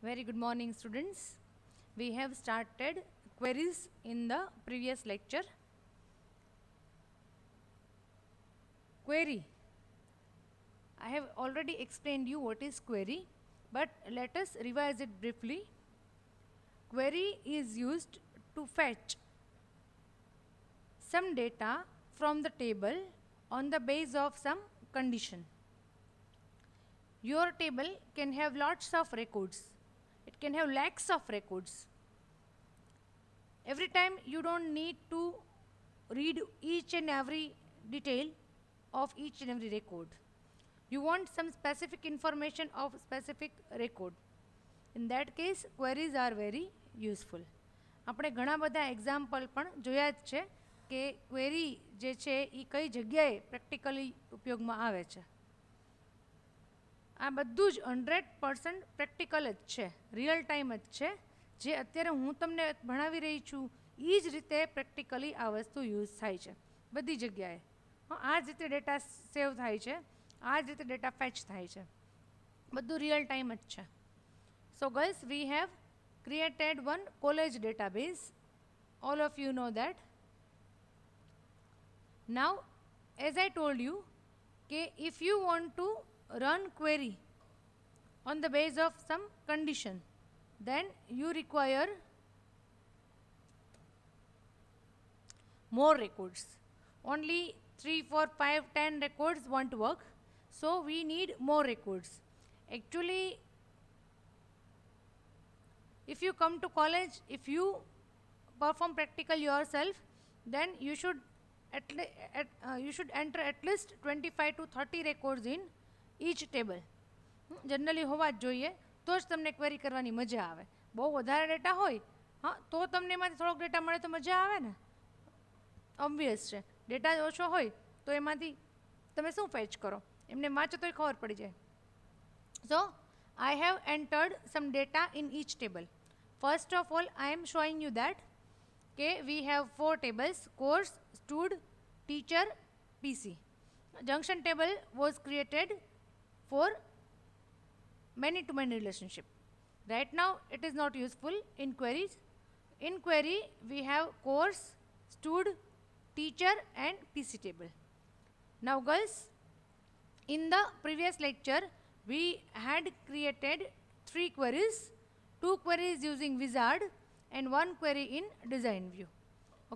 Very good morning, students. We have started queries in the previous lecture. Query. I have already explained you what is query, but let us revise it briefly. Query is used to fetch some data from the table on the basis of some condition. Your table can have lots of records. It can have lakhs of records. Every time you don't need to read each and every detail of each and every record. You want some specific information of specific record. In that case, queries are very useful. આપણે ઘણા બધા example પણ જોયા જ છે કે query જે છે એ કઈ જગ્યાએ પ્રેક્ટિકલી ઉપયોગમાં આવે છે. આ બધું જ 100% પ્રેક્ટિકલ જ છે, રિયલ ટાઈમ જ છે. જે અત્યારે હું તમને ભણાવી રહી છું એ જ રીતે પ્રેક્ટિકલી આ વસ્તુ યુઝ થાય છે બધી જગ્યાએ. આ જ રીતે ડેટા સેવ થાય છે, આ જ રીતે ડેટા ફેચ થાય છે, બધું રિયલ ટાઈમ જ છે. So girls, we have created one college database. All of you know that. Now, as I told you, if you want to run query on the basis of some condition, then you require more records. Only 3, 4, 5, 10 records won't work. So we need more records. Actually, if you come to college, if you perform practical yourself, then you should enter at least 25 to 30 records in each table. Generally હોવા જ જોઈએ, તો જ તમને query કરવાની મજા આવે. બહુ વધારે ડેટા હોય તો તમને એમાંથી થોડોક ડેટા મળે તો મજા આવે ને. ઓબ્વિયસ છે. ડેટા ઓછો હોય તો એમાંથી તમે શું ફેચ કરો, એમને વાંચો તોય ખબર પડી જાય. સો I have entered some data in each table. First of all, I am showing you that we have 4 tables: course, stud, teacher, PC. Junction table was created for many-to-many relationship. Right now, it is not useful in queries. In query, we have course, stud, teacher and PC table. Now girls, in the previous lecture, we had created 3 queries, 2 queries using wizard and 1 query in design view.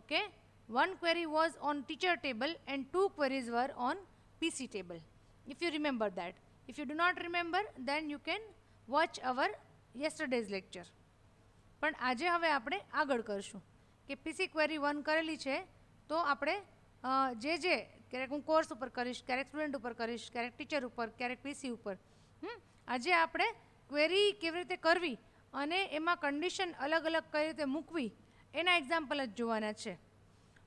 Okay, 1 query was on teacher table and 2 queries were on PC table, if you remember that. If you do not remember, then you can watch our yesterday's lecture. પણ આજે હવે આપણે આગળ કરશું કે PC query 1 કરેલી છે તો આપણે જે ક્યારેક હું કોર્સ ઉપર કરીશ, ક્યારેક સ્ટુડન્ટ ઉપર કરીશ, ક્યારેક ટીચર ઉપર, ક્યારેક PC ઉપર. આજે આપણે ક્વેરી કેવી રીતે કરવી અને એમાં કન્ડિશન અલગ અલગ કઈ રીતે મૂકવી એના એક્ઝામ્પલ જ જોવાના છે.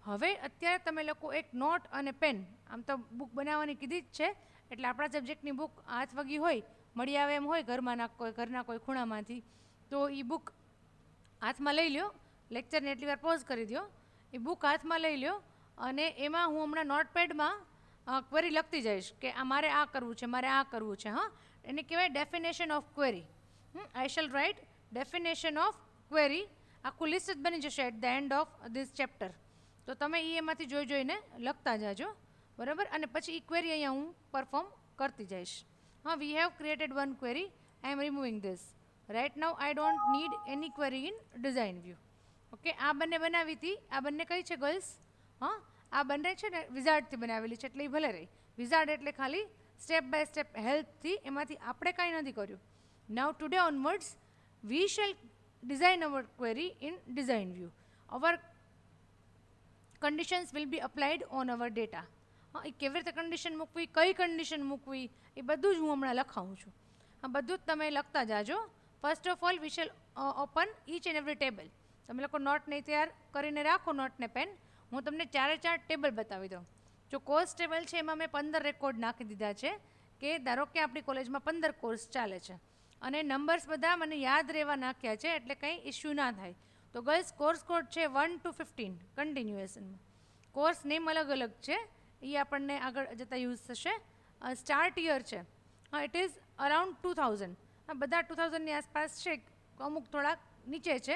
હવે અત્યારે તમે લોકો એક નોટ અને પેન, આમ તો બુક બનાવવાની કીધી જ છે, એટલે આપણા સબ્જેક્ટની બુક હાથ વગી હોય, મળી આવે એમ હોય ઘરના કોઈ ખૂણામાંથી, તો એ બુક હાથમાં લઈ લ્યો. લેક્ચરને એટલી વાર પોઝ કરી દો, એ બુક હાથમાં લઈ લ્યો અને એમાં હું હમણાં નોટપેડમાં ક્વેરી લખતી જઈશ કે મારે આ કરવું છે, મારે આ કરવું છે. એને કહેવાય definition of query. I shall write definition of query. આખું લિસ્ટ જ બની જશે at the end of this chapter. તો તમે એમાંથી જોઈને લખતા જાજો, બરાબર. અને પછી એ ક્વેરી અહીંયા હું પરફોર્મ કરતી જઈશ. We have created 1 query. I am removing this. Right now I don't need any query in design view. Okay, આ બંને બનાવી હતી. આ બંને કઈ છે ગર્લ્સ? આ બંને છે ને વિઝાર્ડથી બનાવેલી છે, એટલે એ ભલે રહી. વિઝાર્ડ એટલે ખાલી સ્ટેપ બાય સ્ટેપ હેલ્પથી, એમાંથી આપણે કાંઈ નથી કર્યું. Now today onwards we shall design our query in design view. Our conditions will be applied on our data. એ કેવી રીતે કન્ડિશન મૂકવી, કઈ કન્ડિશન મૂકવી, એ બધું જ હું હમણાં લખાવું છું. બધું જ તમે લખતા જાજો. First of all we shall open each and every table. તમે લોકો નોટને તૈયાર કરીને રાખો, નોટને પેન. હું તમને 4 ટેબલ બતાવી દઉં. જો કોર્સ ટેબલ છે એમાં મેં 15 રેકોર્ડ નાખી દીધા છે કે ધારો કે આપણી કોલેજમાં 15 કોર્સ ચાલે છે અને નંબર્સ બધા મને યાદ રહેવા નાખ્યા છે, એટલે કંઈ ઇસ્યુ ના થાય. તો ગર્લ્સ, કોર્સ કોડ છે 1 to 15 કન્ટિન્યુએશનમાં. કોર્સ નેમ અલગ અલગ છે, એ આપણને આગળ જતાં યુઝ થશે. સ્ટાર્ટ યર છે, ઇટ ઇઝ અરાઉન્ડ 2000. હા, બધા 2000ની આસપાસ છે, અમુક થોડાક નીચે છે,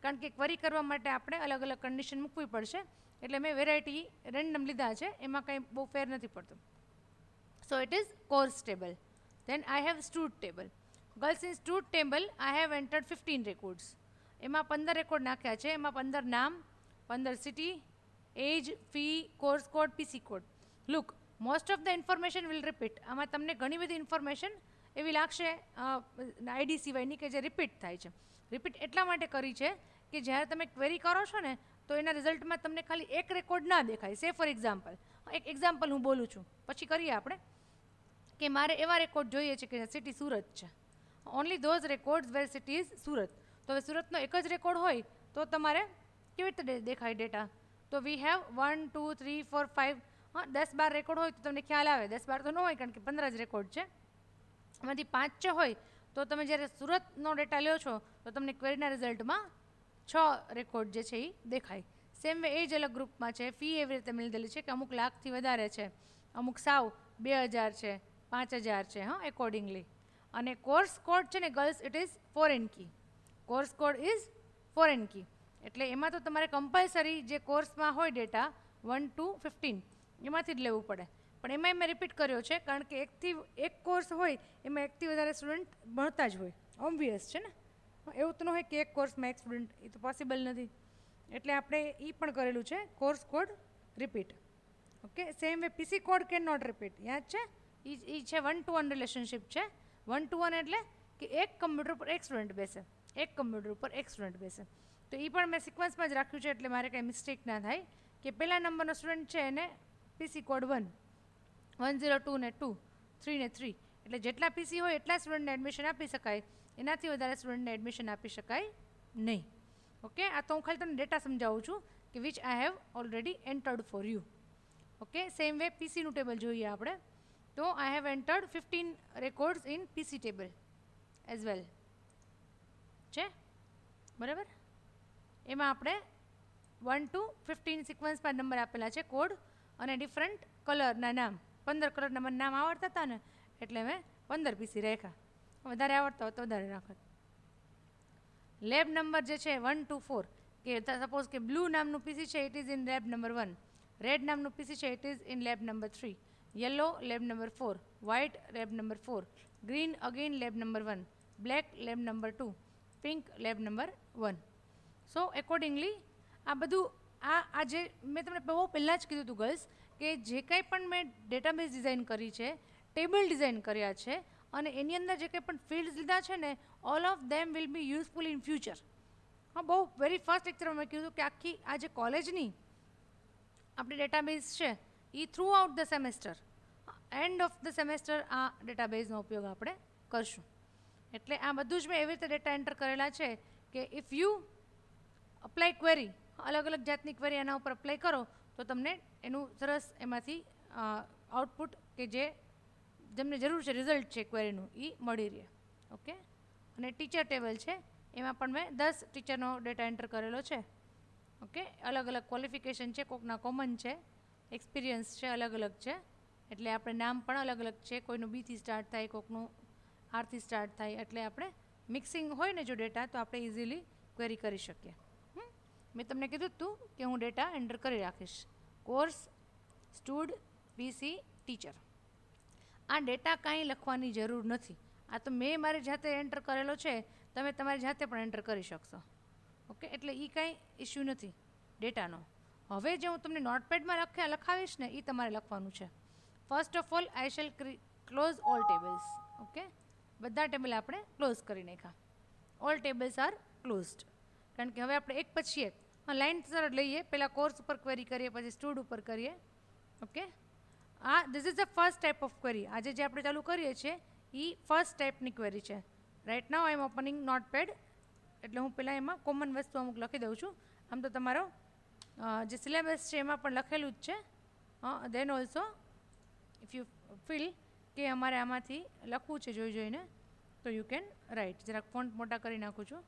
કારણ કે ક્વેરી કરવા માટે આપણે અલગ અલગ કન્ડિશન મૂકવી પડશે, એટલે મેં વેરાયટી રેન્ડમ લીધા છે, એમાં કંઈ બહુ ફેર નથી પડતો. So it is course table. Then I have student table. Girls in student table I have entered 15 records. એમાં 15 રેકોર્ડ નાખ્યા છે. એમાં 15 નામ, 15 city, age, fee, course code, PC code. Look, most of the information will repeat. આમાં તમને ઘણી બધી information એવી લાગશે આઈડી સિવાયની કે જે રિપીટ થાય છે. રિપીટ એટલા માટે કરી છે કે જ્યારે તમે ક્વેરી કરો છો ને તો એના રિઝલ્ટમાં તમને ખાલી એક રેકોર્ડ ના દેખાય. સે ફોર એક્ઝામ્પલ, એક એક્ઝામ્પલ હું બોલું છું, પછી કરીએ આપણે, કે મારે એવા રેકોર્ડ જોઈએ છે કે સિટી સુરત છે. Only those records where city is Surat. તો હવે સુરતનો એક જ રેકોર્ડ હોય તો તમારે કેવી રીતે દેખાય ડેટા? તો વી હેવ 1 2 3 4 5, 10-12 રેકોર્ડ હોય તો તમને ખ્યાલ આવે. 10-12 તો ન હોય કારણ કે 15 જ રેકોર્ડ છે. એમાંથી 5-6 હોય તો તમે જ્યારે સુરતનો ડેટા લ્યો છો તો તમને ક્વેરીના રિઝલ્ટમાં 6 રેકોર્ડ જે છે એ દેખાય. સેમ વે એ જ અલગ ગ્રુપમાં છે. ફી એવી રીતે મેળવેલી છે કે અમુક લાખથી વધારે છે, અમુક સાવ 2000 છે, 5000 છે, એકોર્ડિંગલી. અને કોર્સ કોડ છે ને girls, it is foreign key. Course code is foreign key, એટલે એમાં તો તમારે કમ્પલસરી જે કોર્સમાં હોય ડેટા 1 to 15 એમાંથી જ લેવું પડે. પણ એમાં મેં રિપીટ કર્યો છે કારણ કે એક કોર્સ હોય એમાં એકથી વધારે સ્ટુડન્ટ ભણતા જ હોય. ઓબ્વિયસ છે ને, એવું તો ન હોય કે એક કોર્સમાં એક સ્ટુડન્ટ, એ તો પોસિબલ નથી. એટલે આપણે એ પણ કરેલું છે, course code repeat. Okay, same way PC code can not repeat. યાદ છે? એ છે 1-to-1 રિલેશનશિપ છે. 1-to-1 એટલે કે એક કમ્પ્યુટર પર એક સ્ટુડન્ટ બેસે, એક કમ્પ્યુટર ઉપર એક સ્ટુડન્ટ બેસે. તો એ પણ મેં સિક્વન્સમાં જ રાખ્યું છે એટલે મારે કંઈ મિસ્ટેક ના થાય કે પહેલા નંબરનો સ્ટુડન્ટ છે એને પીસી કોડ 1, 102 ને 2, 3 ને 3, એટલે જેટલા પીસી હોય એટલા સ્ટુડન્ટને એડમિશન આપી શકાય, એનાથી વધારે સ્ટુડન્ટને એડમિશન આપી શકાય નહીં. ઓકે, આ તો હું ખાલી તમને ડેટા સમજાવું છું કે which I have already entered for you. Okay, same way પીસીનું ટેબલ જોઈએ આપણે. તો I have entered 15 records in PC table as well. છે બરાબર? એમાં આપણે 1 to 15 સિક્વન્સમાં નંબર આપેલા છે, કોડ અને ડિફરન્ટ કલરના નામ. 15 કલરના મને નામ આવડતા હતા ને એટલે મેં 15 પીસી રાખ્યા. વધારે આવડતા હોય તો વધારે રાખત. લેબ નંબર જે છે 1 to 4, કે સપોઝ કે બ્લુ નામનું પીસી છે, it is in lab number 1. Red નામનું પીસી છે, it is in lab number 3. Yellow lab number 4, white lab number 4, green again lab number 1, black lab number 2, pink lab number 1. So accordingly આ બધું આ જે મેં તમને બહુ પહેલાં જ કીધું હતું ગર્લ્સ, કે જે કંઈ પણ મેં ડેટાબેઝ ડિઝાઇન કરી છે, ટેબલ ડિઝાઇન કર્યા છે, અને એની અંદર જે કંઈ પણ ફિલ્ડ્સ લીધા છે ને, all of them will be useful in future. હા, બહુ વેરી ફર્સ્ટ લેક્ચરમાં મેં કીધું કે આખી આ જે કોલેજની આપણી ડેટાબેઝ છે એ throughout the semester, end of the semester આ ડેટાબેઝનો ઉપયોગ આપણે કરશું. એટલે આ બધું જ મેં એવી રીતે ડેટા એન્ટર કરેલા છે કે ઇફ યુ અપ્લાય ક્વેરી, અલગ અલગ જાતની ક્વેરી એના ઉપર અપ્લાય કરો તો તમને એનું સરસ એમાંથી આઉટપુટ કે જે જેમને જરૂર છે રિઝલ્ટ છે ક્વેરીનું એ મળી રહે. ઓકે, અને ટીચર ટેબલ છે, એમાં પણ મેં 10 ટીચરનો ડેટા એન્ટર કરેલો છે. ઓકે, અલગ અલગ ક્વોલિફિકેશન છે, કોકના કોમન છે, એક્સપિરિયન્સ છે, અલગ અલગ છે, એટલે આપણે નામ પણ અલગ અલગ છે. કોઈનું બીથી સ્ટાર્ટ થાય, કોકનું આરથી સ્ટાર્ટ થાય, એટલે આપણે મિક્સિંગ હોય ને જો ડેટા તો આપણે ઇઝીલી ક્વેરી કરી શકીએ. મેં તમને કીધું હતું કે હું ડેટા એન્ટર કરી રાખીશ. કોર્સ, સ્ટુડ, પીસી, ટીચર. આ ડેટા કાંઈ લખવાની જરૂર નથી. આ તો મેં મારી જાતે એન્ટર કરેલો છે, તમે તમારી જાતે પણ એન્ટર કરી શકશો. ઓકે, એટલે એ કાંઈ ઇસ્યુ નથી ડેટાનો. હવે જે હું તમને નોટપેડમાં લખાવીશ ને એ તમારે લખવાનું છે. First of all I shall close all tables. Okay, બધા ટેબલ આપણે ક્લોઝ કરી નાખ્યા. All tables are closed. કારણ કે હવે આપણે એક પછી એક લાઇન સરળ લઈએ. પહેલાં કોર્સ ઉપર ક્વેરી કરીએ, પછી સ્ટુડ ઉપર કરીએ. Okay, this is the first type of query. આજે જે આપણે ચાલુ કરીએ છીએ એ ફર્સ્ટ ટાઈપની ક્વેરી છે. રાઇટ નાઉ આઈ એમ ઓપનિંગ નોટપેડ, એટલે હું પહેલાં એમાં કોમન વસ્તુ અમુક લખી દઉં છું. આમ તો તમારો જે સિલેબસ છે એમાં પણ લખેલું જ છે. દેન ઓલ્સો ઇફ યુ ફીલ કે અમારે આમાંથી લખવું છે જોઈ જોઈને તો યુ કેન રાઇટ. જરાક ફોન્ટ મોટા કરી નાખું છું.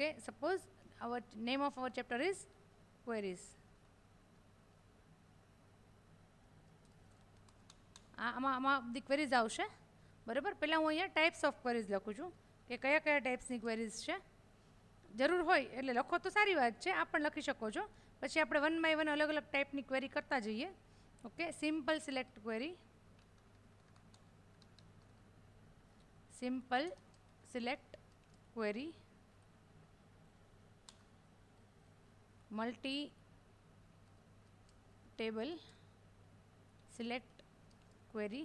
Okay, suppose our name of our chapter is queries. આમાં બધી ક્વેરીઝ આવશે બરાબર. પહેલાં હું અહીંયા ટાઈપ્સ ઓફ ક્વેરીઝ લખું છું કે કયા કયા ટાઈપ્સની ક્વેરીઝ છે. જરૂર હોય એટલે લખો તો સારી વાત છે, આપ પણ લખી શકો છો. પછી આપણે વન બાય વન અલગ અલગ ટાઈપની ક્વેરી કરતા જઈએ. Okay, simple select query, simple select query, multi table select query,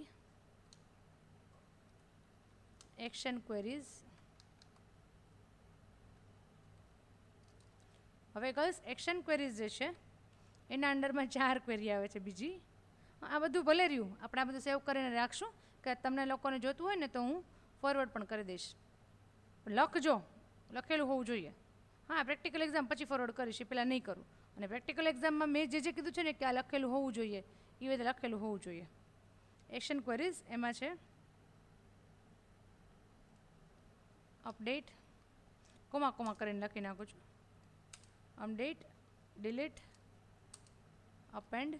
action queries. હવે ગર્લ્સ એક્શન ક્વેરીઝ જે છે એના અંડરમાં 4 ક્વેરી આવે છે બીજી. આ બધું ભલે રહ્યું, આપણે આ બધું સેવ કરીને રાખશું કે તમને લોકોને જોતું હોય ને તો હું ફોરવર્ડ પણ કરી દઈશ. લખજો, લખેલું હોવું જોઈએ. હા, પ્રેક્ટિકલ એક્ઝામ પછી ફોરવર્ડ કરીશ, એ પહેલાં નહીં કરું. અને પ્રેક્ટિકલ એક્ઝામમાં મેં જે કીધું છે ને કે આ લખેલું હોવું જોઈએ એ રીતે લખેલું હોવું જોઈએ. એક્શન ક્વેરીઝ એમાં છે અપડેટ, કોમા કોમા કરીને લખી નાખું છું, અપડેટ, ડિલીટ, અપેન્ડ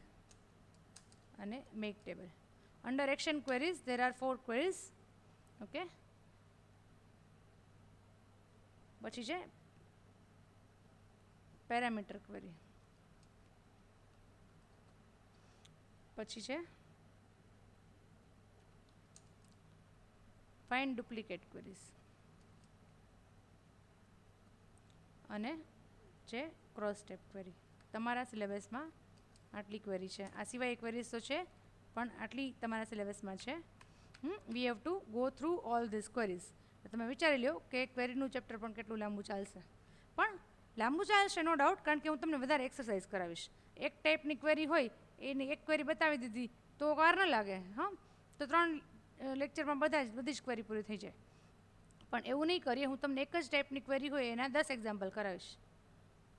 અને make table. Under action queries there are 4 queries. Okay, પછી છે પેરામીટર ક્વેરી, પછી છે ફાઇન્ડ ડુપ્લિકેટ ક્વેરીઝ અને છે ક્રોસ સ્ટેપ ક્વેરી. તમારા સિલેબસમાં આટલી ક્વેરી છે. આ સિવાય ક્વેરીઝ તો છે પણ આટલી તમારા સિલેબસમાં છે. We have to go through all this queries. તમે વિચારી લો કે ક્વેરીનું ચેપ્ટર પણ કેટલું લાંબુ ચાલશે. પણ લાંબુ ચાલશે નો ડાઉટ, કારણ કે હું તમને વધારે એક્સરસાઇઝ કરાવીશ. એક ટાઈપની ક્વેરી હોય એની એક ક્વેરી બતાવી દીધી તો વાર ન લાગે. હા, તો 3 લેક્ચરમાં બધી જ ક્વેરી પૂરી થઈ જાય. પણ એવું નહીં કરીએ, હું તમને એક જ ટાઈપની ક્વેરી હોય એના 10 એક્ઝામ્પલ કરાવીશ.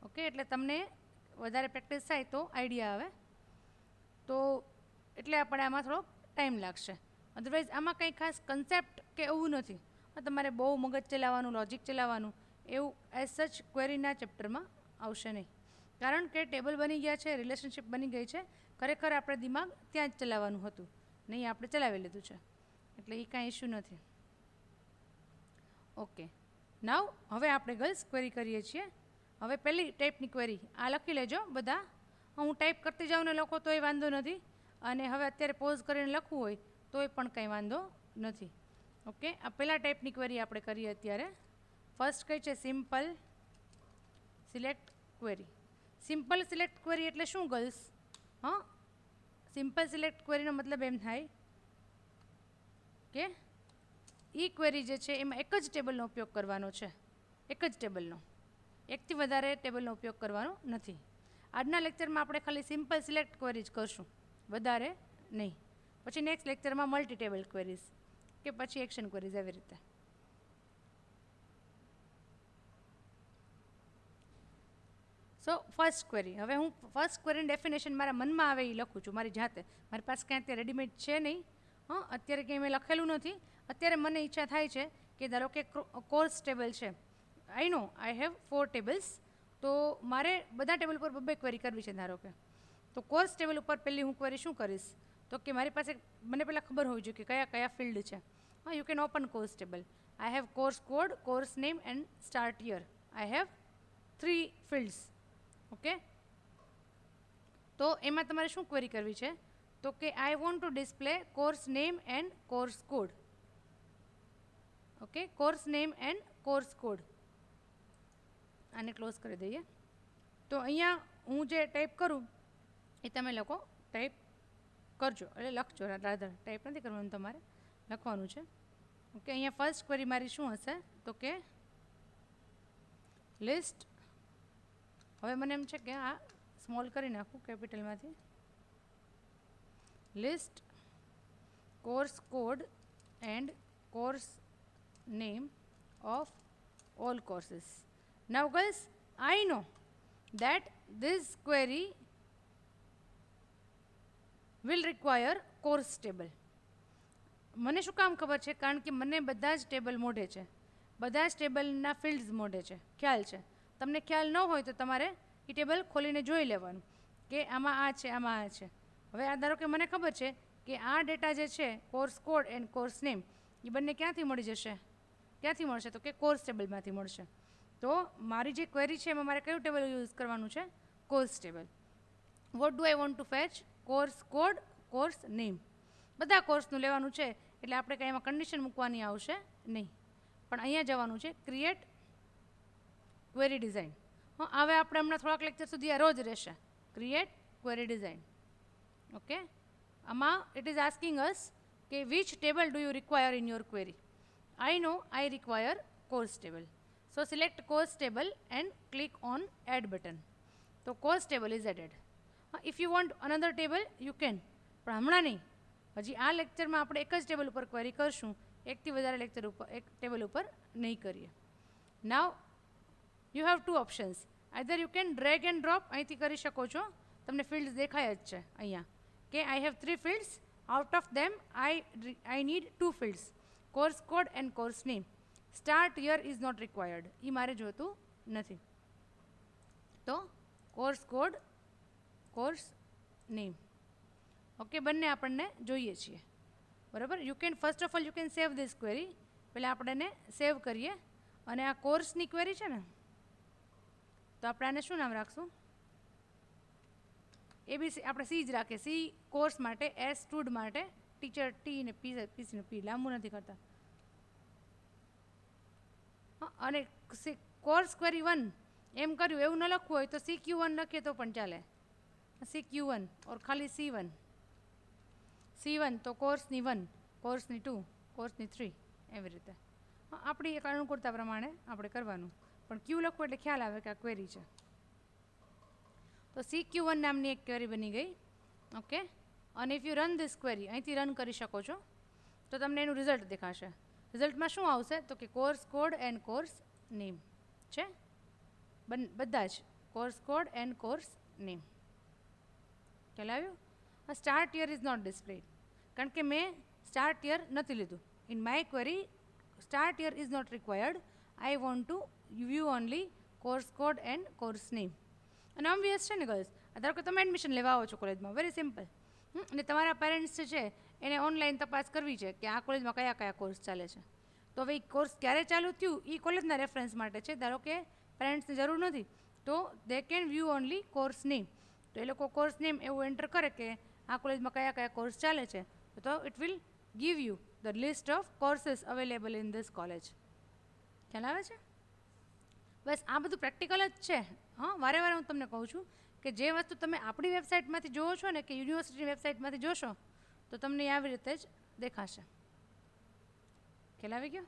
ઓકે, એટલે તમને વધારે પ્રેક્ટિસ થાય તો આઈડિયા આવે. તો એટલે આપણે આમાં થોડો ટાઈમ લાગશે. અધરવાઇઝ આમાં કંઈ ખાસ કન્સેપ્ટ કે એવું નથી. તમારે બહુ મગજ ચલાવવાનું, લોજિક ચલાવવાનું એવું એઝ સચ ક્વેરીના ચેપ્ટરમાં આવશે નહીં. કારણ કે ટેબલ બની ગયા છે, રિલેશનશિપ બની ગઈ છે. ખરેખર આપણે દિમાગ ત્યાં જ ચલાવવાનું હતું, નહીં આપણે ચલાવી લીધું છે. એટલે એ કાંઈ ઇશ્યુ નથી. ઓકે, નાવ હવે આપણે ગર્લ્સ ક્વેરી કરીએ છીએ. હવે પહેલી ટાઈપની ક્વેરી આ લખી લેજો બધા. હું ટાઈપ કરતી જાઉં ને લખો તોય વાંધો નથી, અને હવે અત્યારે પોઝ કરીને લખવું હોય તોય પણ કંઈ વાંધો નથી. ઓકે, આ પહેલા ટાઈપની ક્વેરી આપણે કરીએ અત્યારે. ફર્સ્ટ કઈ છે? Simple select query. Simple select query એટલે શું ગર્લ્સ? હા, સિમ્પલ સિલેક્ટ ક્વેરીનો મતલબ એમ થાય કે ઈ ક્વેરી જે છે એમાં એક જ ટેબલનો ઉપયોગ કરવાનો છે. એક જ ટેબલનો, એકથી વધારે ટેબલનો ઉપયોગ કરવાનો નથી. આજના લેક્ચરમાં આપણે ખાલી સિમ્પલ સિલેક્ટ ક્વેરી જ કરશું, વધારે નહીં. પછી નેક્સ્ટ લેક્ચરમાં મલ્ટી ટેબલ ક્વેરીઝ કે પછી એક્શન ક્વેરીઝ, એવી રીતે. So first query. હવે હું ફર્સ્ટ ક્વેરીની ડેફિનેશન મારા મનમાં આવે એ લખું છું મારી જાતે. મારી પાસે ક્યાંય અત્યારે રેડીમેડ છે નહીં. હા, અત્યારે કંઈ મેં લખેલું નથી. અત્યારે મને ઈચ્છા થાય છે કે ધારો કે કોર્સ ટેબલ છે. આઈ નો આઈ હેવ 4 ટેબલ્સ. તો મારે બધા ટેબલ પર 2 ક્વેરી કરવી છે ધારો કે. તો કોર્સ ટેબલ ઉપર પહેલી હું ક્વેરી શું કરીશ? તો કે મારી પાસે મને પહેલાં ખબર હોવી જોઈએ કે કયા કયા ફિલ્ડ છે. હા, you can open course table. I have course code, course name and start year. I have 3 fields. Okay, તો એમાં તમારે શું ક્વેરી કરવી છે? તો કે આઈ want two display course name and course code. Okay, course name and course code. આને close કરી દઈએ. તો અહીંયા હું જે ટાઈપ કરું એ તમે લોકો ટાઈપ કરજો, એટલે લખજો. રાધર ટાઈપ નથી કરવાનું, તમારે લખવાનું છે. ઓકે, અહીંયા ફર્સ્ટ ક્વેરી મારી શું હશે? તો કે લિસ્ટ. હવે મને એમ છે કે આ સ્મોલ કરી નાખું કેપિટલમાંથી. List course code and course name of all courses. Now girls, I know that this query will require course table. મને શું કામ ખબર છે? કારણ કે મને બધા જ ટેબલ મોઢે છે. બધા જ ટેબલના ફિલ્ડ્સ મોઢે છે, ખ્યાલ છે. તમને ખ્યાલ ન હોય તો તમારે એ ટેબલ ખોલીને જોઈ લેવાનું કે આમાં આ છે, આમાં આ છે. હવે આ ધારો કે મને ખબર છે કે આ ડેટા જે છે course code and course name એ બંને ક્યાંથી મળી જશે, ક્યાંથી મળશે તો કે કોર્સ ટેબલમાંથી મળશે. તો મારી જે ક્વેરી છે એમાં મારે કયું ટેબલ યુઝ કરવાનું છે, course table. Vote do I want two fetch, course code, course name. બધા કોર્સનું લેવાનું છે એટલે આપણે કંઈ એમાં કન્ડિશન મૂકવાની આવશે નહીં, પણ અહીંયા જવાનું છે ક્રિએટ ક્વેરી ડિઝાઇન. હવે આપણે હમણાં થોડાક લેક્ચર સુધી આ રોજ રહેશે, ક્રિએટ ક્વેરી ડિઝાઇન. ઓકે, આમાં ઇટ ઇઝ આસ્કિંગ અસ કે which table do you require in your query. I know I require course table. So select course table and click on add button. So course table is added. If you want another table you can. પણ હમણાં નહીં, હજી આ લેક્ચરમાં આપણે એક જ table ઉપર ક્વેરી કરશું, એકથી વધારે લેક્ચર ઉપર એક ટેબલ ઉપર નહીં કરીએ. Now you have to options. Either you can drag and drop, અહીંથી કરી શકો છો, તમને ફિલ્ડ્સ દેખાય જ છે અહીંયા કે I have 3 fields, out of them I need 2 fields, course code and course name. Start year is not required, એ મારે જોતું નથી. તો course code, course name, okay, બંને આપણને જોઈએ છીએ, બરાબર. You can first of all you can save this query. પહેલાં આપણે એને સેવ કરીએ. અને આ કોર્સની ક્વેરી છે ને, તો આપણે આને શું નામ રાખશું, એબીસી આપણે સી જ રાખીએ. સી કોર્સ માટે, એસ સ્ટુડ માટે, ટીચર ટી ને પીસી ને પી, લાંબુ નથી કરતા. અને કોર્સ ક્વેરી 1 એમ કર્યું, એવું ન લખવું હોય તો CQ1 લખીએ તો પણ ચાલે. CQ1 ઓર ખાલી C1 તો કોર્સની 1, કોર્સની 2, કોર્સની 3, એવી રીતે આપણી એક અનુકૂળતા પ્રમાણે આપણે કરવાનું. પણ ક્યુ લખવું એટલે ખ્યાલ આવે કે આ ક્વેરી છે. તો CQ1 નામની એક ક્વેરી બની ગઈ. ઓકે, અને if you run this query, અહીંથી રન કરી શકો છો, તો તમને એનું રિઝલ્ટ દેખાશે. રિઝલ્ટમાં શું આવશે તો કે course code and course name છે, બધા જ course code and course name. ખ્યાલ આવ્યું? Start year is not displayed, કારણ કે મેં સ્ટાર્ટ યર નથી લીધું. In my query start year is not required, I want to view only course code and course name. અને ઓબ્વિયસ છે ને ગર્લ્સ, ધારો કે તમે એડમિશન લેવા આવો છો કોલેજમાં, વેરી સિમ્પલ, અને તમારા પેરેન્ટ્સ જે છે એને ઓનલાઈન તપાસ કરવી છે કે આ કોલેજમાં કયા કયા કોર્સ ચાલે છે. તો હવે એ કોર્સ ક્યારે ચાલુ થયું એ કોલેજના રેફરન્સ માટે છે. ધારો કે પેરેન્ટ્સની જરૂર નથી તો they can view only course name. તો એ લોકો કોર્સ નેમ એવું એન્ટર કરે કે આ કોલેજમાં કયા કયા કોર્સ ચાલે છે, તો it will give you the list of courses available in this college. ખ્યાલ આવે છે? બસ આ બધું પ્રેક્ટિકલ જ છે. હા, વારે વારે હું તમને કહું છું કે જે વસ્તુ તમે આપણી વેબસાઇટમાંથી જોવો છો ને કે યુનિવર્સિટીની વેબસાઇટમાંથી જોશો તો તમને આવી રીતે જ દેખાશે. ખ્યાલ આવી ગયો?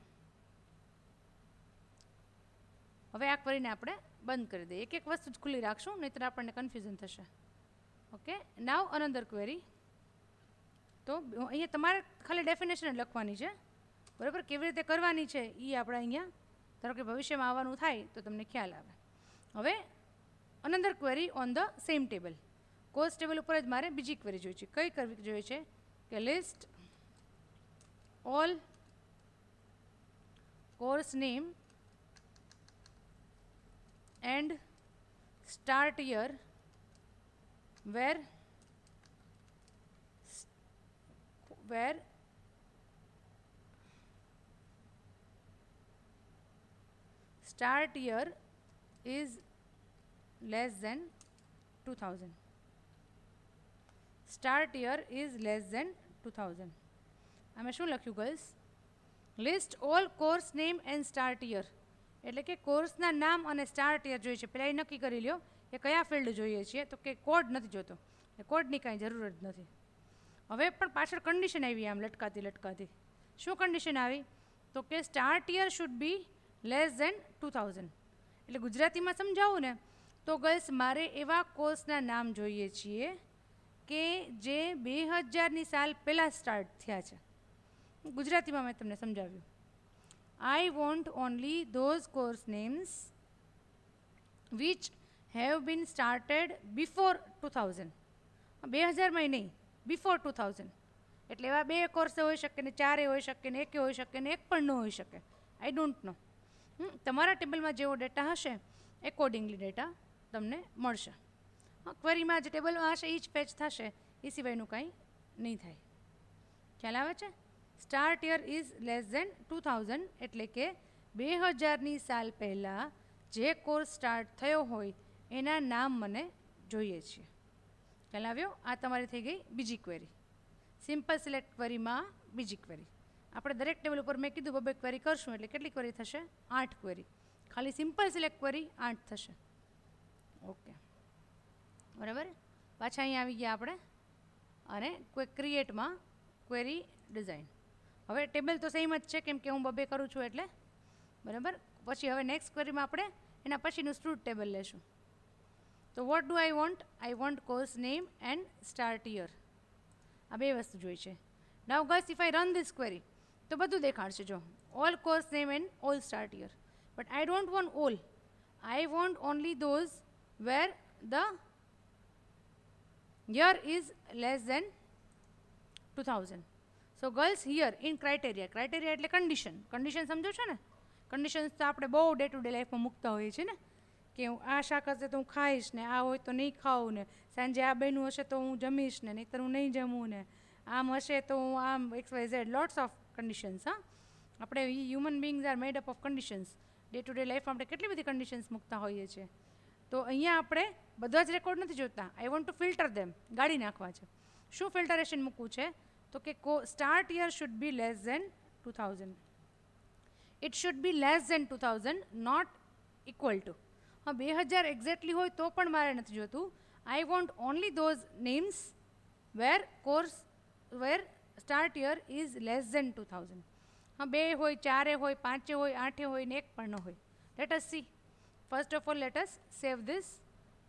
હવે આ ક્વેરીને આપણે બંધ કરી દઈએ, એક એક વસ્તુ જ ખુલ્લી રાખશું, નહીંતર આપણને કન્ફ્યુઝન થશે. ઓકે, નાવ અનધર ક્વેરી. તો અહીંયા તમારે ખાલી ડેફિનેશન જ લખવાની છે, બરાબર. કેવી રીતે કરવાની છે એ આપણે અહીંયા, ધારો કે ભવિષ્યમાં આવવાનું થાય તો તમને ખ્યાલ આવે. હવે another query on the same table, course table ઉપર જ મારે બીજી ક્વેરી જોઈ છે. કઈ કરવી જોઈએ છે કે list all course name and start year where start year is less than 2000. Start year is less than 2000. આમાં શું લખ્યું girls? List all course name and start year, એટલે કે કોર્સના નામ અને સ્ટાર્ટ યર જોઈએ છે. પહેલાં એ નક્કી કરી લ્યો કે કયા ફિલ્ડ જોઈએ છીએ, તો કે કોડ નથી જોતો, એ કોડની કાંઈ જરૂર જ નથી. હવે પણ પાછળ કન્ડિશન આવી આમ લટકાતી. શું કન્ડિશન આવી તો કે start year should be less than 2000. એટલે ગુજરાતીમાં સમજાવું ને તો ગર્લ્સ મારે એવા કોર્સના નામ જોઈએ છીએ કે જે 2000ની સાલ પહેલાં સ્ટાર્ટ થયા છે. ગુજરાતીમાં મેં તમને સમજાવ્યું. આઈ want only those course names which have been started before 2000. 2000માં નહીં, બિફોર 2000. એટલે એવા 2 કોર્સ હોઈ શકે ને 4 હોઈ શકે ને 1 હોઈ શકે ને 1 પણ ન હોઈ શકે. I don't know. તમારા ટેબલમાં જેવો ડેટા હશે એકોર્ડિંગલી ડેટા તમને મળશે. ક્વેરીમાં જે ટેબલમાં હશે એ જ ફેચ થશે, એ સિવાયનું કાંઈ નહીં થાય. ખ્યાલ આવે છે? Start year is less than 2000 એટલે કે 2000ની સાલ પહેલાં જે કોર્સ સ્ટાર્ટ થયો હોય એના નામ મને જોઈએ છે. ખ્યાલ આવ્યો? આ તમારી થઈ ગઈ બીજી ક્વેરી. સિમ્પલ સિલેક્ટ ક્વેરીમાં બીજી ક્વેરી. આપણે દરેક ટેબલ ઉપર મેં કીધું બબે ક્વેરી કરશું એટલે કેટલી ક્વેરી થશે? 8 ક્વેરી. ખાલી સિમ્પલ સિલેક્ટ ક્વેરી 8 થશે. ઓકે, બરાબર. પાછા અહીંયા આવી ગયા આપણે અને કોઈ ક્રિએટમાં ક્વેરી ડિઝાઇન. હવે ટેબલ તો સેમ જ છે કેમ કે હું બબે કરું છું એટલે, બરાબર. પછી હવે નેક્સ્ટ ક્વેરીમાં આપણે એના પછીનું સ્ટુડ ટેબલ લેશું. તો what do I want course name and start year. આ બે વસ્તુ જોઈ છે. Now girls if I run this query તો બધું દેખાડશે. જો all course name and all start year, but I don't want all. I want only those where the year is less than 2000. So girls here in criteria એટલે condition સમજો છો ને? Conditions તો આપણે બહુ ડે ટુ ડે લાઈફમાં મૂકતા હોઈએ છીએ ને, કે હું આ શાક હશે તો હું ખાઈશ ને, આ હોય તો નહીં ખાઉં ને, સાંજે આ બન્યું હશે તો હું જમીશ ને, નહીંતર હું નહીં જમું ને, આમ હશે તો હું આમ XYZ, લોટ્સ ઓફ કન્ડિશન્સ. આપણે human beings are made up of conditions. Day to day લાઈફમાં આપણે કેટલી બધી કન્ડિશન્સ મૂકતા હોઈએ છીએ. તો અહીંયા આપણે બધા જ રેકોર્ડ નથી જોતા. I want to filter them, ગાળી નાખવા છે. શું ફિલ્ટરેશન મૂકવું છે? તો કે start year should be less than 2000. It should be less than 2000, not equal to. 2000 exactly હોય તો પણ મારે નથી જોતું. I want only those names where start year is less than 2000. 2 હોય, 4 હોય, 5 હોય, 8 હોય ને 1 પણ ન હોય. Let S C. First of all let us save this.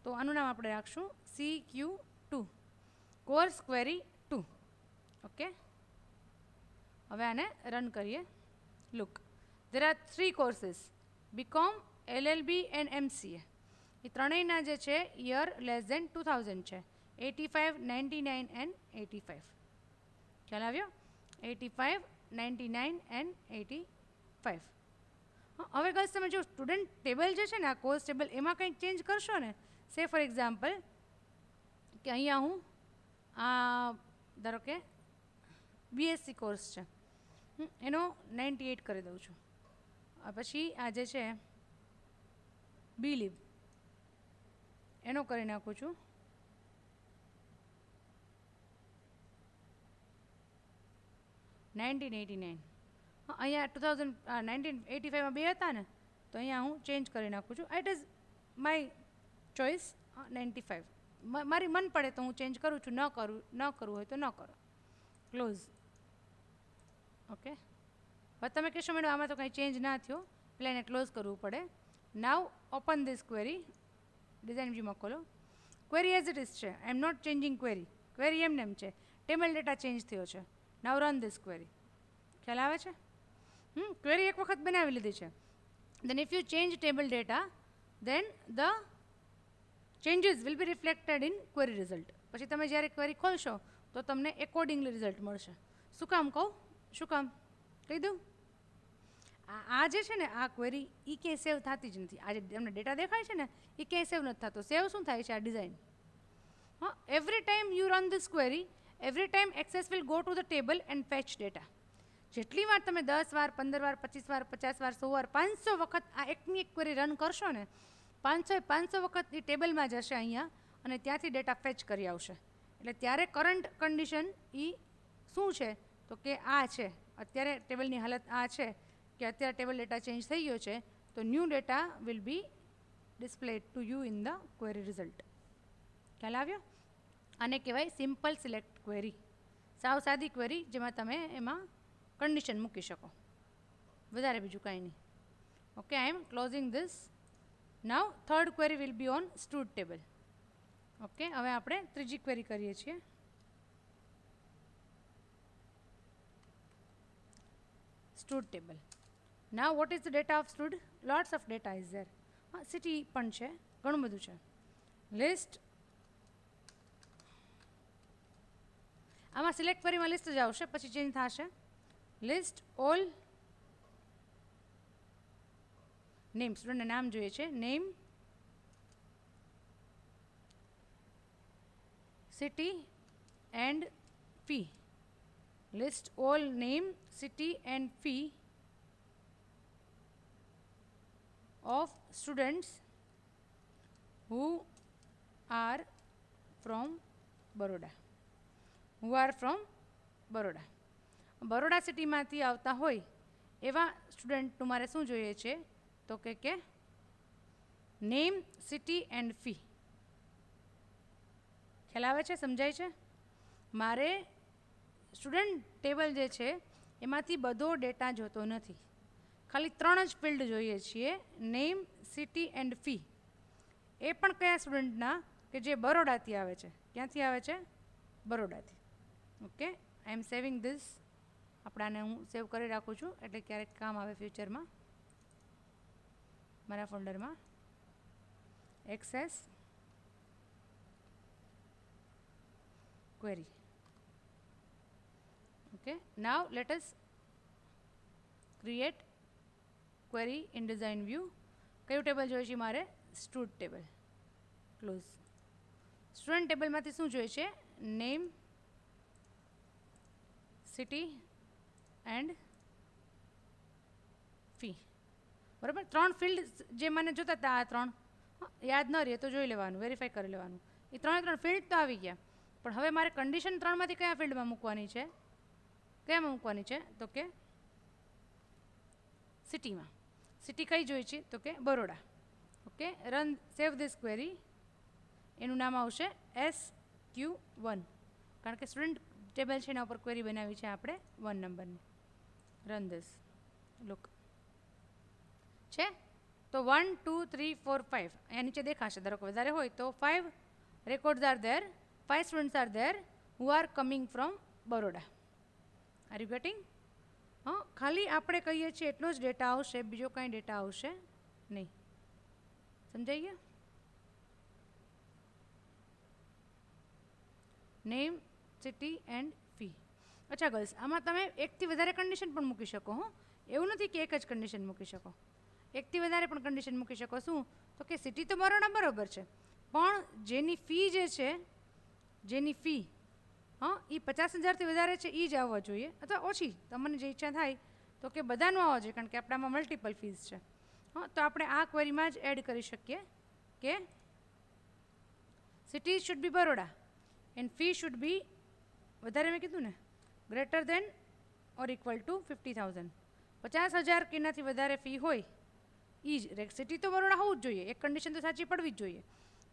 તો આનું નામ આપણે રાખશું CQ2, કોર્સ ક્વેરી 2. ઓકે, હવે આને રન કરીએ. Look, there are 3 courses, BCom, LLB and MCA. એ ત્રણેયના જે છે યર લેસ ધેન 2000 છે. 85, 99 એન્ડ 85. ખ્યાલ આવ્યો? 85, 99 એન્ડ 85. હવે ગર્લ્સ તમે જો સ્ટુડન્ટ ટેબલ જે છે ને, આ કોર્સ ટેબલ, એમાં કંઈક ચેન્જ કરશો ને, સે ફોર એક્ઝામ્પલ કે અહીંયા હું આ ધારો કે BSc કોર્સ છે, એનો 98 કરી દઉં છું. પછી આ જે છે BLib એનો કરી નાખું છું 1989. અહીંયા 1985માં 2 હતા ને, તો અહીંયા હું ચેન્જ કરી નાખું છું. It is my choice. 95 મારી મન પડે તો હું ચેન્જ કરું છું, ન કરવું હોય તો ન કરો. ક્લોઝ. ઓકે, હવે તમે કહેશો મેડમ આમાં તો કંઈ ચેન્જ ના થયો, એટલે એને ક્લોઝ કરવું પડે. Now open this query. Design વ્યૂમાં ખોલો. ક્વેરી એઝ ઇટ ઇઝ છે. I am not changing query. Query એમને એમ છે. ટેબલ ડેટા ચેન્જ થયો છે. Now run this query. ખ્યાલ આવે છે? ક્વેરી એક વખત બનાવી લીધી છે. then if you change table data then the changes will be reflected in query result. પછી તમે જ્યારે ક્વેરી ખોલશો તો તમને એકોર્ડિંગલી રિઝલ્ટ મળશે. શું કામ કહું? શું કામ કહી દઉં? આ જે છે ને આ ક્વેરી એ ક્યાંય સેવ થતી જ નથી. આ જે તમને ડેટા દેખાય છે ને એ ક્યાંય સેવ નથી થતો. સેવ શું થાય છે? આ design. Every time you run this query, every time access will go to the table and fetch data. જેટલી વાર તમે 10 વાર, 15 વાર, 25 વાર, 50 વાર, 100 વાર, 500 વખત આ એકની એક ક્વેરી રન કરશો ને, 500 વખત એ ટેબલમાં જશે અહીંયા અને ત્યાંથી ડેટા ફેચ કરી આવશે. એટલે ત્યારે કરંટ કન્ડિશન એ શું છે? તો કે આ છે. અત્યારે ટેબલની હાલત આ છે કે અત્યારે ટેબલ ડેટા ચેન્જ થઈ ગયો છે, તો new data will be ડિસ્પ્લેડ to you in the query result. ખ્યાલ આવ્યો? આને કહેવાય સિમ્પલ સિલેક્ટ ક્વેરી. સાવ સાદી ક્વેરી જેમાં તમે એમાં કન્ડિશન મૂકી શકો, વધારે બીજું કાંઈ નહીં. Okay, I am closing this. Now third query will be on stud table. Okay, હવે આપણે ત્રીજી ક્વેરી કરીએ છીએ. Stud table. Now what is the data of stud? Lots of data is there. City પણ છે, ઘણું બધું છે. લિસ્ટ. આમાં સિલેક્ટ ક્વેરીમાં લિસ્ટ જ આવશે, પછી ચેન્જ થશે. લિસ્ટ ઓલ નેમ, સ્ટુડન્ટના નામ જોઈએ છે. Name, city and fee. List all name, city and fee of students who are from Baroda. Who are from Baroda. Baroda સિટીમાંથી આવતા હોય એવા સ્ટુડન્ટનું મારે શું જોઈએ છે? તો કે નેમ, સિટી એન્ડ ફી. ખ્યાલ આવે છે? સમજાય છે? મારે સ્ટુડન્ટ ટેબલ જે છે એમાંથી બધો ડેટા જોતો નથી. ખાલી 3 જ ફિલ્ડ જોઈએ છીએ, નેમ, સિટી એન્ડ ફી. એ પણ કયા સ્ટુડન્ટના? કે જે બરોડાથી આવે છે. ક્યાંથી આવે છે? બરોડાથી. Okay, I am saving this. આપણાને હું સેવ કરી રાખું છું એટલે ક્યારેક કામ આવે ફ્યુચરમાં મારા ફોલ્ડરમાં. Access query. Okay, now let us create query in design view. કયું ટેબલ જોઈએ છે મારે? Stood table. ક્લોઝ. સ્ટુડન્ટ ટેબલમાંથી શું જોઈએ છે? Name, city and fee. બરાબર, 3 ફિલ્ડ જે મને જોતા હતા, આ 3 યાદ ન રહે તો જોઈ લેવાનું, વેરીફાઈ કરી લેવાનું. એ 3 ફિલ્ડ તો આવી ગયા, પણ હવે મારે કન્ડિશન 3માંથી કયા ફિલ્ડમાં મૂકવાની છે? કયામાં મૂકવાની છે? તો કે સિટીમાં. સિટી કઈ જોઈએ છે? તો કે Baroda. Okay, run, save this query. એનું નામ આવશે SQ1, કારણ કે સ્ટુડન્ટ ટેબલ છે એના ઉપર ક્વેરી બનાવી છે આપણે 1 નંબરની. Run this. લુક છે તો 1 2 3 4 5 અહીંયા નીચે દેખાશે. ધારો કે વધારે હોય તો 5 records are there, 5 students are there who are coming from Baroda. Are you getting? હા, ખાલી આપણે કહીએ છીએ એટલો જ ડેટા આવશે, બીજો કાંઈ ડેટા આવશે નહીં. સમજાઈ ગયા? Name, city and fee. અચ્છા ગર્લ્સ, આમાં તમે એકથી વધારે કન્ડિશન પણ મૂકી શકો. હો, એવું નથી કે એક જ કન્ડિશન મૂકી શકો, એકથી વધારે પણ કન્ડિશન મૂકી શકો. શું? તો કે સિટી તો બરોડા બરોબર છે, પણ જેની ફી જે છે, જેની ફી હા એ 50,000થી વધારે છે એ જ આવવા જોઈએ, અથવા ઓછી, તમને જે ઈચ્છા થાય તો કે બધાનું આવવા જોઈએ, કારણ કે આપણામાં મલ્ટિપલ ફીઝ છે. હા, તો આપણે આ ક્વેરીમાં જ એડ કરી શકીએ કે city should be Baroda and fee should be, વધારે મેં કીધું ને, greater than or equal to 50,000. 50,000 કે એનાથી વધારે ફી હોય એ જ. સિટી તો બરોડા હોવું જ જોઈએ, એક કન્ડિશન તો સાચી પડવી જ જોઈએ,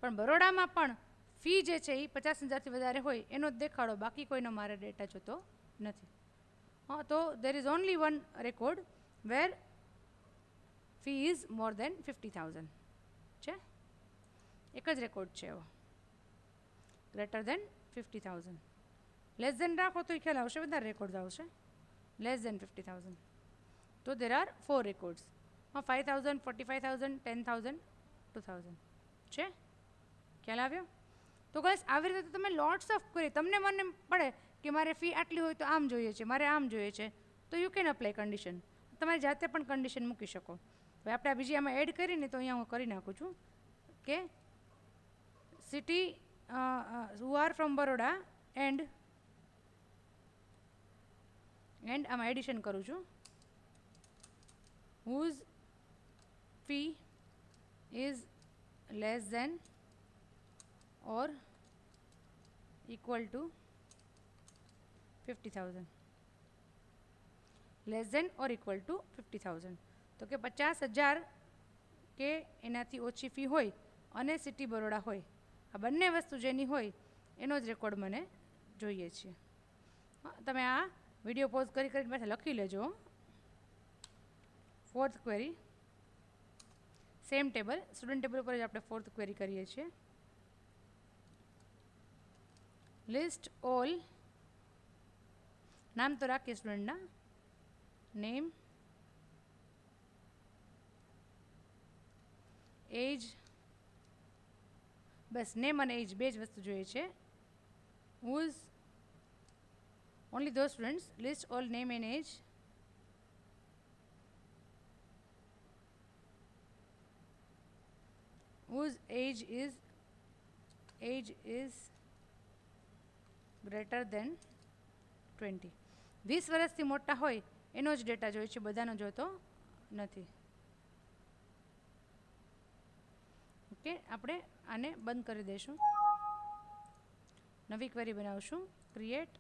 પણ બરોડામાં પણ ફી જે છે એ 50,000થી વધારે હોય એનો જ દેખાડો, બાકી કોઈનો મારે ડેટા જોતો નથી. હા, તો there is only one record where fee is more than 50,000 છે. એક જ રેકોર્ડ છે એવો, ગ્રેટર દેન 50,000. લેસ દેન રાખો તો એ ખ્યાલ આવશે, વધારે રેકોર્ડ આવશે. લેસ દેન 50,000 તો દેર આર 4 રેકોર્ડ્સ. હા, 5,000, 45,000, 10,000, 2,000 છે. ખ્યાલ આવ્યો? તો બસ આવી રીતે તમે લોટ્સ ઓફ ક્વેરી, તમને મને પડે કે મારે ફી આટલી હોય તો આમ જોઈએ છે, મારે આમ જોઈએ છે, તો યુ કેન અપ્લાય કન્ડિશન. તમારી જાતે પણ કન્ડિશન મૂકી શકો. હવે આપણે બીજી આમાં એડ કરીને તો અહીંયા હું કરી નાખું છું કે city who are from Baroda and આમાં એડિશન કરું છું. whose fee is less than or equal to 50,000. Less than or equal to 50,000. તો કે 50,000 કે એનાથી ઓછી ફી હોય અને સિટી બરોડા હોય, આ બંને વસ્તુ જેની હોય એનો જ રેકોર્ડ મને જોઈએ છે. તમે આ વિડીયો પોઝ કરી કરીને પાછા લખી લેજો. 4th query, same table, student table ઉપર જ આપણે 4th ક્વેરી કરીએ છીએ. લિસ્ટ ઓલ, નામ તો રાખીએ સ્ટુડન્ટના, નેમ, એજ, બસ નેમ અને એજ બે જ વસ્તુ જોઈએ છે. whose only those students, list all name and age. whose age is greater than 20. 20 વર્ષથી મોટા હોય એનો જ ડેટા જોઈએ છે, બધાનો જોતો નથી. ઓકે, આપણે આને બંધ કરી દઈશું. નવી ક્વેરી બનાવશું. ક્રિએટ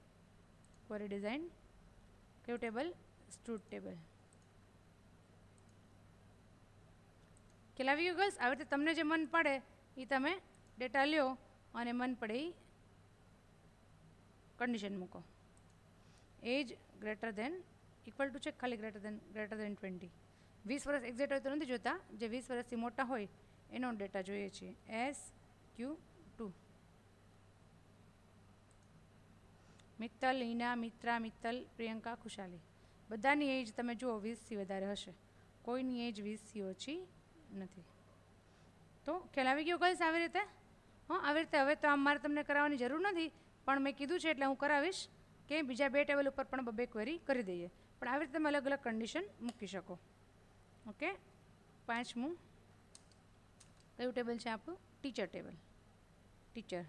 ક્વેરી ડિઝાઇન, કયું ટેબલ? Stood table. ખ્યાલ આવી ગયો ગર્લ્સ? આવી રીતે તમને જે મન પડે એ તમે ડેટા લ્યો અને મન પડે એ કન્ડિશન મૂકો. એજ ગ્રેટર દેન ઇક્વલ ટુ છે, ખાલી ગ્રેટર દેન 20. 20 વર્ષ એક્ઝેક્ટ હોય તો નથી જોતા, જે 20 વર્ષથી મોટા હોય એનો ડેટા જોઈએ છીએ. SQ2. મિત્તલ, હિના, મિત્રા, મિત્તલ, પ્રિયંકા, ખુશાલી, બધાની એજ તમે જુઓ 20થી વધારે હશે, કોઈની એજ 20થી ઓછી નથી. તો ખ્યાલ આવી ગયો ગર્લ્સ? આવી રીતે આવી રીતે. હવે તો આમ મારે તમને કરાવવાની જરૂર નથી, પણ મેં કીધું છે એટલે હું કરાવીશ કે બીજા 2 ટેબલ ઉપર પણ 2 ક્વેરી કરી દઈએ, પણ આવી રીતે તમે અલગ અલગ કન્ડિશન મૂકી શકો. ઓકે, 5મું કયું ટેબલ છે આપણું? Teacher table. Teacher.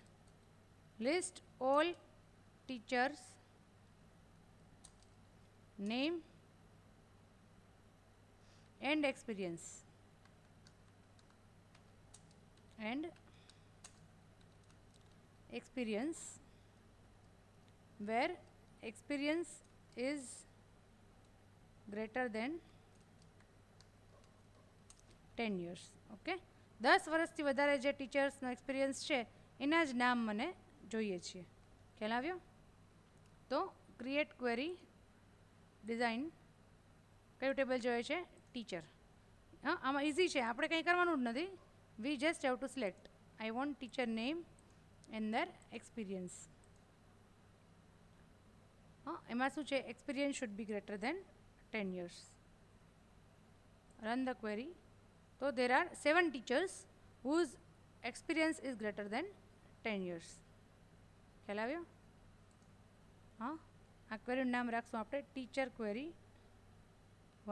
List all teachers name and experience. where experience is greater than 10 years. Okay, 10 વર્ષથી વધારે જે ટીચર્સનો એક્સપિરિયન્સ છે એના જ નામ મને જોઈએ છીએ. ખ્યાલ આવ્યો? તો ક્રિએટ ક્વેરી ડિઝાઇન, કયું ટેબલ જોઈએ છે? ટીચર. હા, આમાં ઇઝી છે, આપણે કંઈ કરવાનું જ નથી. We just have to select. I want teacher name and there experience. એમાં શું છે? Experience should B greater than 10 years. Run the query. તો there are 7 teachers whose experience is greater than 10 years. ખ્યાલ આવ્યો? હા, આ ક્વેરીનું નામ રાખશું આપણે teacher query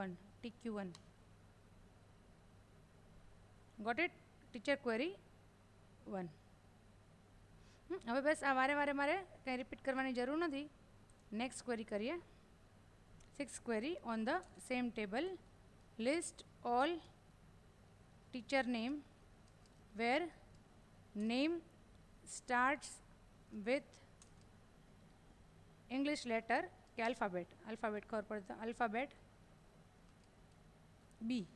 1, TQ1. Got it? Teacher query 1. હવે બસ આ વારે વારે મારે કંઈ રિપીટ કરવાની જરૂર નથી. નેક્સ્ટ ક્વેરી કરીએ. 6th query on the same table. List all teacher name where name starts with English letter K alphabet. Alphabet ખબર પડે તો આલ્ફાબેટ બી.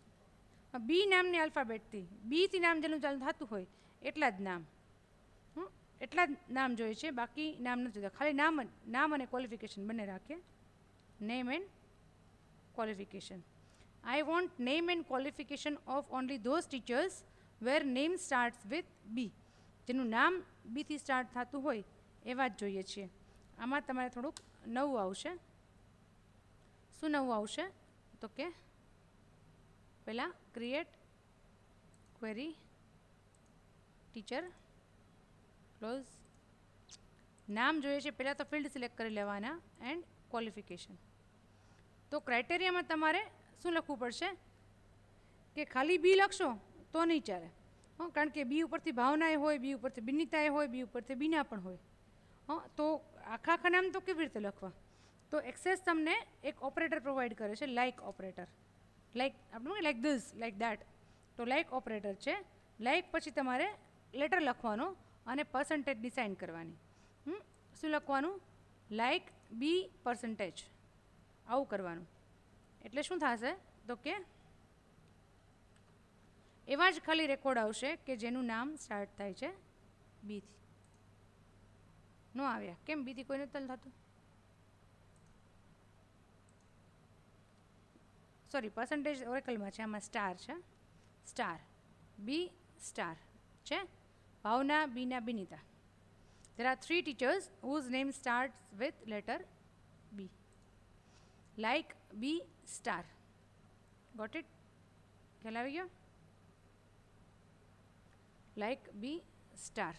બી નામની આલ્ફાબેટથી, બીથી નામ જેનું ચાલુ થતું હોય એટલા જ નામ, એટલા જ નામ જોઈએ છે, બાકી નામ નથી જોતા. ખાલી નામ અને ક્વોલિફિકેશન બંને રાખીએ. Name and qualification. I want name and qualification of only those teachers where name starts with B. જેનું નામ બીથી સ્ટાર્ટ થતું હોય એવા જ જોઈએ છીએ. આમાં તમારે થોડુંક નવું આવશે. શું નવું આવશે? તો કે પહેલાં ક્રિએટ ક્વેરી ટીચર ક્લોઝ. નામ જોઈએ છે, પહેલાં તો ફિલ્ડ સિલેક્ટ કરી લેવાના એન્ડ ક્વોલિફિકેશન. તો ક્રાઇટેરિયામાં તમારે શું લખવું પડશે કે ખાલી બી લખશો તો નહીં ચાલે. કારણ કે બી ઉપરથી ભાવનાએ હોય, બી ઉપરથી બિનિતાએ હોય, બી ઉપરથી બીના પણ હોય. તો આખા નામ તો કેવી રીતે લખવા? તો એક્સેસ તમને એક ઓપરેટર પ્રોવાઈડ કરે છે, લાઇક ઓપરેટર. લાઇક આપણું લાઇક ધીસ, લાઇક દેટ. તો લાઇક ઓપરેટર છે. લાઇક પછી તમારે લેટર લખવાનો અને પર્સન્ટેજ ડિસાઇન કરવાની. શું લખવાનું? લાઇક બી પર્સન્ટેજ. આવું કરવાનું. એટલે શું થશે? તો કે એવા જ ખાલી રેકોર્ડ આવશે કે જેનું નામ સ્ટાર્ટ થાય છે બીથી. ન આવ્યા કેમ? બીથી કોઈ નથી થતું. સોરી, પર્સન્ટેજ ઓરેકલમાં છે, આમાં સ્ટાર છે. સ્ટાર બી સ્ટાર છે. ભાવના, બીના, બિનિતા. There are 3 teachers whose name starts with letter B. Like B star. Got it? ખ્યાલ આવી ગયો? Like B star.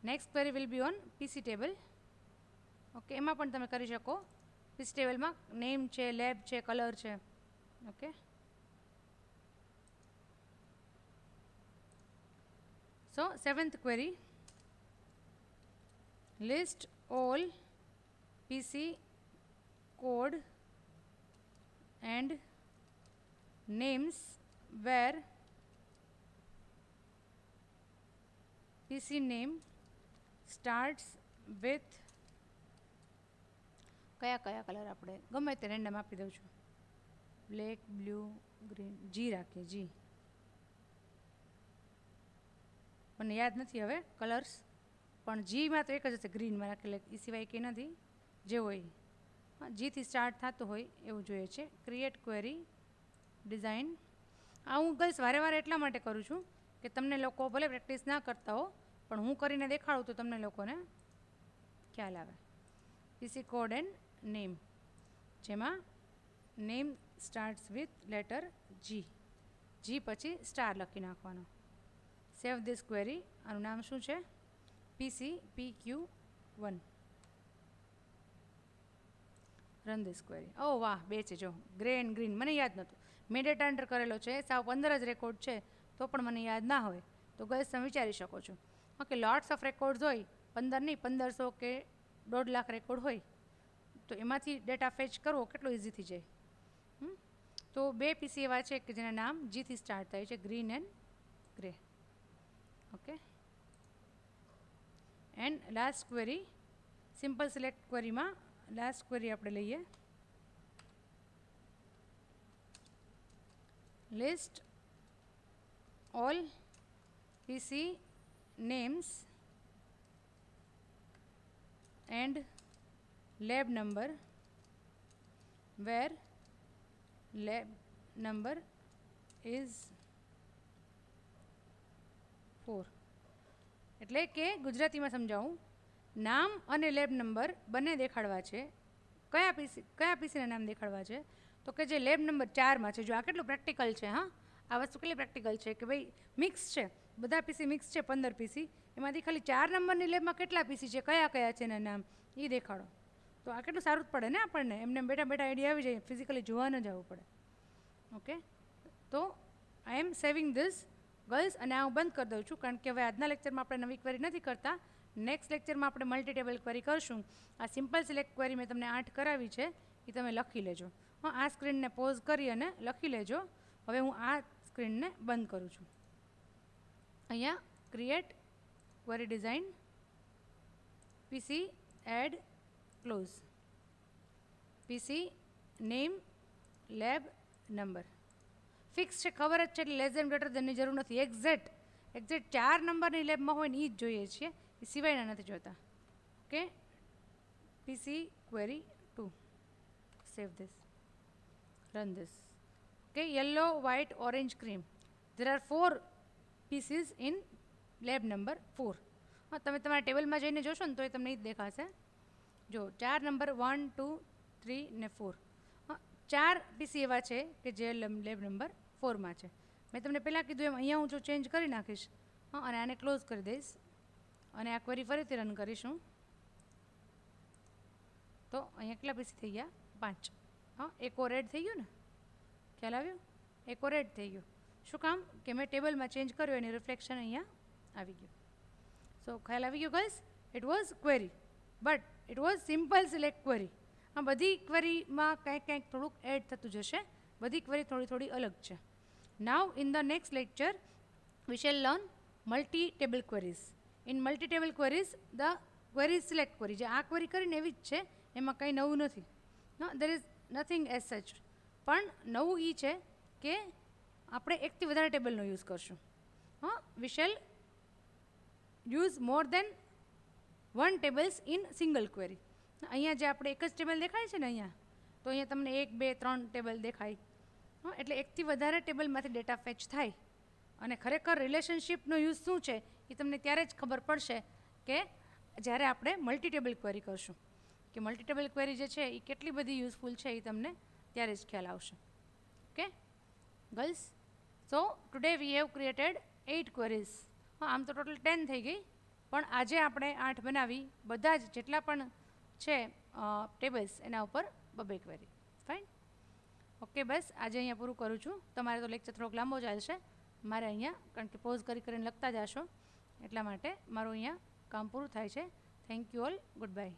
Next query will be on PC table. Okay, એમાં પણ તમે કરી શકો. PC ટેબલમાં નેમ છે, લેબ છે, કલર છે, Okay. So, seventh query, list all PC code and names where PC name starts with કયા કયા કલર આપણે ગમે તે રેન્ડમ આપી દઉં છું, બ્લેક, બ્લુ, ગ્રીન, જી રાખીએ, જી. મને યાદ નથી હવે કલર્સ, પણ જીમાં તો એક જ હશે, ગ્રીનમાં રાખેલે, એ સિવાય કંઈ નથી. જે હોય જીથી સ્ટાર્ટ થતું હોય એવું જોઈએ છે. Create query design. આ હું ગર્લ્સ વારે વારે એટલા માટે કરું છું કે તમને લોકો ભલે પ્રેક્ટિસ ના કરતા હો, પણ હું કરીને દેખાડું તો તમને લોકોને ખ્યાલ આવે. પીસી કોડ એન્ડ નેમ, જેમાં name starts with letter G, G પછી સ્ટાર લખી નાખવાનો. Save this query. આનું નામ શું છે? PC PQ1. Run this query. ઓ વાહ, બે છે જો, ગ્રે એન્ડ ગ્રીન. મને યાદ નહોતું, મેં ડેટા એન્ટર કરેલો છે, સાવ 15 જ રેકોર્ડ છે, તો પણ મને યાદ ના હોય તો ગર્લ્સ તમે વિચારી શકો છો. ઓકે, લોટ્સ ઓફ રેકોર્ડ્સ હોય, 15 નહીં 1500 કે 1.5 લાખ રેકોર્ડ હોય, તો એમાંથી ડેટા ફેચ કરવો કેટલો ઇઝી થઈ જાય. તો બે પીસી એવા છે કે જેના નામ જીથી સ્ટાર્ટ થાય છે, green and grey. Okay, and last query, simple select ક્વેરીમાં લાસ્ટ ક્વેરી આપણે લઈએ, list all PC names and lab number where lab number is 4. એટલે કે ગુજરાતીમાં સમજાવું, નામ અને લેબ નંબર બંને દેખાડવા છે. કયા પીસીના નામ દેખાડવા છે? તો કે જે લેબ નંબર 4માં છે. જો આ કેટલું પ્રેક્ટિકલ છે. હા, આ વસ્તુ કેટલી પ્રેક્ટિકલ છે કે ભાઈ મિક્સ છે, બધા પીસી મિક્સ છે, 15 પીસી, એમાંથી ખાલી 4 નંબરની લેબમાં કેટલા પીસી છે, કયા કયા છે એના નામ, એ દેખાડો. તો આ કેટલું સારું જ પડે ને આપણને, એમને બેઠા બેઠા આઈડિયા આવી જાય, ફિઝિકલી જોવા ન જવું પડે. ઓકે, તો આઈ એમ સેવિંગ ધીસ ગર્લ્સ, અને આ હું બંધ કરી દઉં છું કારણ કે હવે આજના લેક્ચરમાં આપણે નવી ક્વેરી નથી કરતા. નેક્સ્ટ લેક્ચરમાં આપણે મલ્ટી ટેબલ ક્વેરી કરશું. આ સિમ્પલ સિલેક્ટ ક્વેરી મેં તમને 8 કરાવી છે, એ તમે લખી લેજો. હા, આ સ્ક્રીનને પોઝ કરી અને લખી લેજો. હવે હું આ સ્ક્રીનને બંધ કરું છું. અહીંયા ક્રિએટ ક્વેરી ડિઝાઇન, પીસી એડ ક્લોઝ, પીસી નેમ લેબ નંબર ફિક્સ છે, ખબર જ છે, એટલે લેસ ધેન ગ્રેટર ધેનની જરૂર નથી. એક્ઝેક્ટ 4 નંબરની લેબમાં હોય ને એ જ જોઈએ છીએ, એ સિવાયના નથી જોતા. Okay, PC query 2. Save this, run this. Okay, yellow, white, orange, cream. There are 4 pieces in lab number 4. હા, તમે તમારા ટેબલમાં જઈને જોશો ને તો એ તમને એ જ દેખાશે. જો 4 નંબર 1, 2, 3 ને 4. હા, 4 પીસી એવા છે કે જે લેબ નંબર 4માં છે. મેં તમને પહેલાં કીધું એમ અહીંયા હું જો ચેન્જ કરી નાખીશ, હા, અને આને ક્લોઝ કરી દઈશ અને આ ક્વેરી ફરીથી રન કરીશું, તો અહીંયા કેટલા પીસી થઈ ગયા? 5. હા, એકો રેડ થઈ ગયું ને, ખ્યાલ આવ્યો? એકો રેડ થઈ ગયું. શું કામ? કે મેં ટેબલમાં ચેન્જ કર્યો, એની રિફ્લેક્શન અહીંયા આવી ગયું. સો ખ્યાલ આવી ગયો girls? It was query, but it was simple select query. આ બધી ક્વેરીમાં કંઈક થોડુંક એડ થતું જશે, બધી ક્વેરી થોડી અલગ છે. નાવ in the next lecture we shall learn multi-table queries. In multi-table queries, the query is select query. જે આ ક્વેરી કરીને એવી જ છે, એમાં કંઈ નવું નથી. No, there is nothing as such. પણ નવું એ છે કે આપણે એકથી વધારે ટેબલનો યુઝ કરશું. હા, we shall use more than 1 tables in single query. અહીંયા જે આપણે એક જ ટેબલ દેખાય છે ને અહીંયા, તો અહીંયા તમને 1, 2, 3 ટેબલ દેખાય. હા, એટલે એકથી વધારે ટેબલમાંથી ડેટા ફેચ થાય. અને ખરેખર રિલેશનશિપનો યુઝ શું છે એ તમને ત્યારે જ ખબર પડશે કે જ્યારે આપણે મલ્ટી ટેબલ ક્વેરી કરશું, કે મલ્ટી ટેબલ ક્વેરી જે છે એ કેટલી બધી યુઝફુલ છે એ તમને ત્યારે જ ખ્યાલ આવશે. Okay girls, so today we have created 8 queries. હા, આમ તો ટોટલ 10 થઈ ગઈ, પણ આજે આપણે 8 બનાવી. બધા જ જેટલા પણ છે ટેબલ્સ એના ઉપર 2 ક્વેરી. ફાઇન. ઓકે. ઓકે બસ આજે અહીંયા પૂરું કરું છું. તમારે તો લેક્ચર થોડોક લાંબો ચાલશે, મારે અહીંયા કારણ કે પોઝ કરીને લખતા જશો એટલા માટે મારું અહીંયા કામ પૂરું થાય છે. Thank you all, good bye.